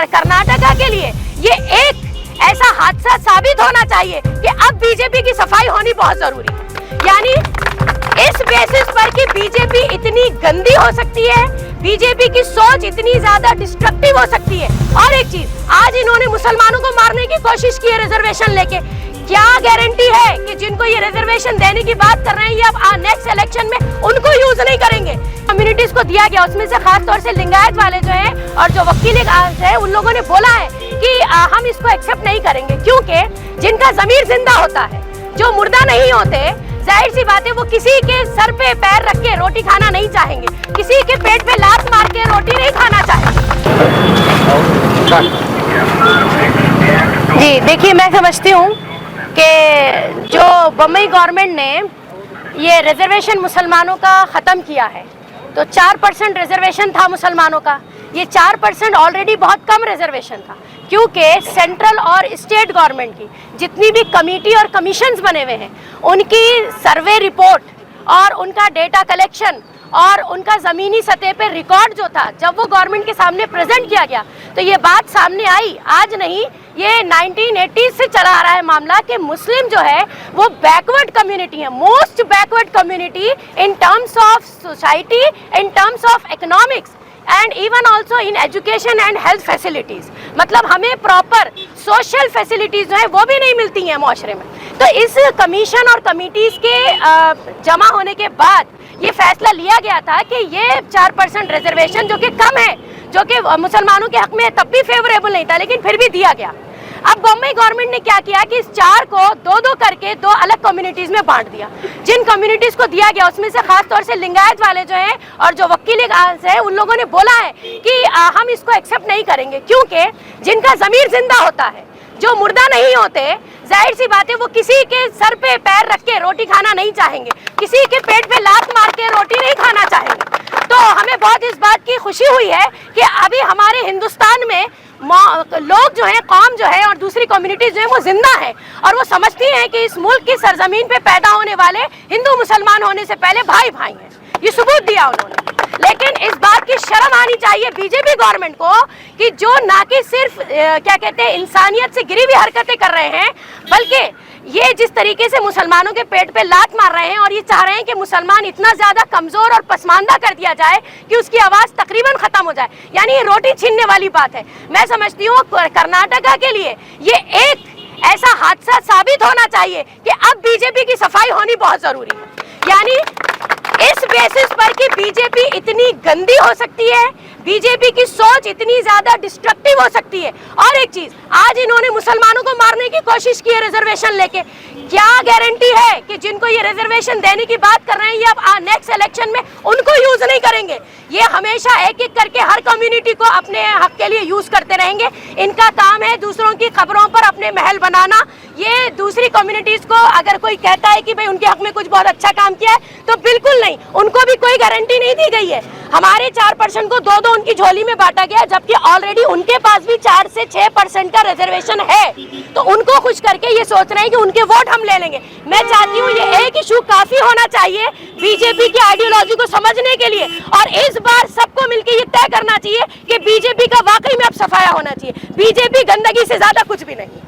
कर्नाटका के लिए ये एक ऐसा हादसा साबित होना चाहिए कि अब बीजेपी की सफाई होनी बहुत जरूरी है। यानी इस बेसिस पर कि बीजेपी इतनी गंदी हो सकती है, बीजेपी की सोच इतनी ज्यादा डिस्ट्रक्टिव हो सकती है। और एक चीज, आज इन्होंने मुसलमानों को मारने की कोशिश की है रिजर्वेशन लेके। क्या गारंटी है कि जिनको ये रिजर्वेशन देने की बात कर रहे हैं ये अब नेक्स्ट इलेक्शन में उनको यूज नहीं करेंगे? कम्युनिटीज को दिया गया, उसमें से खास तौर से लिंगायत वाले जो हैं और जो वकील है उन लोगों ने बोला है कि हम इसको एक्सेप्ट नहीं करेंगे, क्योंकि जिनका जमीर जिंदा होता है, जो मुर्दा नहीं होते, जाहिर सी बात है वो किसी के सर पे पैर रख के रोटी खाना नहीं चाहेंगे, किसी के पेट पे लात मार के रोटी नहीं खाना चाहेंगे। जी देखिए, मैं समझती हूँ कि जो बम्बई गवर्नमेंट ने ये रिजर्वेशन मुसलमानों का ख़त्म किया है, तो 4% रिजर्वेशन था मुसलमानों का, ये 4% ऑलरेडी बहुत कम रिजर्वेशन था, क्योंकि सेंट्रल और स्टेट गवर्नमेंट की जितनी भी कमेटी और कमीशंस बने हुए हैं उनकी सर्वे रिपोर्ट और उनका डेटा कलेक्शन और उनका ज़मीनी सतह पे रिकॉर्ड जो था, जब वो गवर्नमेंट के सामने प्रेजेंट किया गया तो ये बात सामने आई, आज नहीं, ये 1980 से चला आ रहा है मामला कि मुस्लिम जो है वो बैकवर्ड कम्युनिटी है, most backward community in terms of society, in terms of economics and even also in education and health facilities. मतलब हमें प्रॉपर सोशल फैसिलिटीज़ जो है वो भी नहीं मिलती हैं माशरे में। तो इस कमीशन और कमिटीज़ के जमा होने के बाद ये फैसला लिया गया था कि ये 4% रिजर्वेशन जो कि कम है, जो कि मुसलमानों के हक में तब भी फेवरेबल नहीं था, लेकिन फिर भी दिया गया। अब बम्बई गवर्नमेंट ने क्या किया कि इस 4 को 2-2 करके 2 अलग कम्युनिटीज़ में बांट दिया। जिन कम्युनिटीज़ को दिया गया उसमें से खास तौर से लिंगायत वाले जो हैं और जो वकील है उन लोगों ने बोला है कि हम इसको एक्सेप्ट नहीं करेंगे, क्योंकि जिनका ज़मीर जिंदा होता है, जो मुर्दा नहीं होते, जाहिर सी बात है वो किसी के सर पे पैर रख के रोटी खाना नहीं चाहेंगे, किसी के पेट पे लात मार के रोटी नहीं खाना चाहेंगे। तो हमें बहुत इस बात की खुशी हुई है कि अभी हमारे हिंदुस्तान में लोग जो हैं, कौम जो है और दूसरी कम्युनिटीज जो है वो जिंदा है और वो समझती हैं कि इस मुल्क की सरजमीन पे पैदा होने वाले हिंदू मुसलमान होने से पहले भाई भाई हैं। ये सबूत दिया उन्होंने। लेकिन इस बात की शर्म आनी चाहिए बीजेपी गवर्नमेंट को कि जो ना कि सिर्फ क्या कहते हैं इंसानियत से गिरी हुई हरकतें कर रहे हैं, बल्कि ये जिस तरीके से मुसलमानों के पेट पे लात मार रहे हैं और ये चाह रहे हैं कि मुसलमान इतना ज़्यादा कमज़ोर और पसमानदा कर दिया जाए कि उसकी आवाज़ तकरीबन ख़त्म हो जाए, यानी ये रोटी छीनने वाली बात है। मैं समझती हूँ कर्नाटका के लिए ये एक ऐसा हादसा साबित होना चाहिए कि अब बीजेपी की सफाई होनी बहुत ज़रूरी है। यानी इस बेसिस पर कि बीजेपी इतनी गंदी हो सकती है, बीजेपी की सोच इतनी ज्यादा डिस्ट्रक्टिव हो सकती है। और एक चीज, आज इन्होंने मुसलमानों को मारने की कोशिश की है रिजर्वेशन लेके। क्या गारंटी है कि जिनको ये रिजर्वेशन देने की बात कर रहे हैं ये अब नेक्स्ट इलेक्शन में उनको यूज नहीं करेंगे? ये हमेशा एक एक करके हर कम्युनिटी को अपने हक के लिए यूज करते रहेंगे। इनका काम है दूसरों की खबरों पर अपने महल बनाना। ये दूसरी कम्युनिटीज को अगर कोई कहता है कि भाई उनके हक में कुछ बहुत अच्छा काम किया है तो बिल्कुल नहीं, उनको भी कोई गारंटी नहीं दी गई है। हमारे 4% को 2-2 उनकी झोली में बांटा गया, जबकि ऑलरेडी उनके पास भी 4 से 6% का रिजर्वेशन है। तो उनको खुश करके ये सोच रहे हैं कि उनके वोट हम ले लेंगे। मैं चाहती हूँ ये एक इशू काफी होना चाहिए बीजेपी की आइडियोलॉजी को समझने के लिए, और इस बार सबको मिलकर ये तय करना चाहिए कि बीजेपी का वाकई में अब सफाया होना चाहिए। बीजेपी गंदगी से ज्यादा कुछ भी नहीं।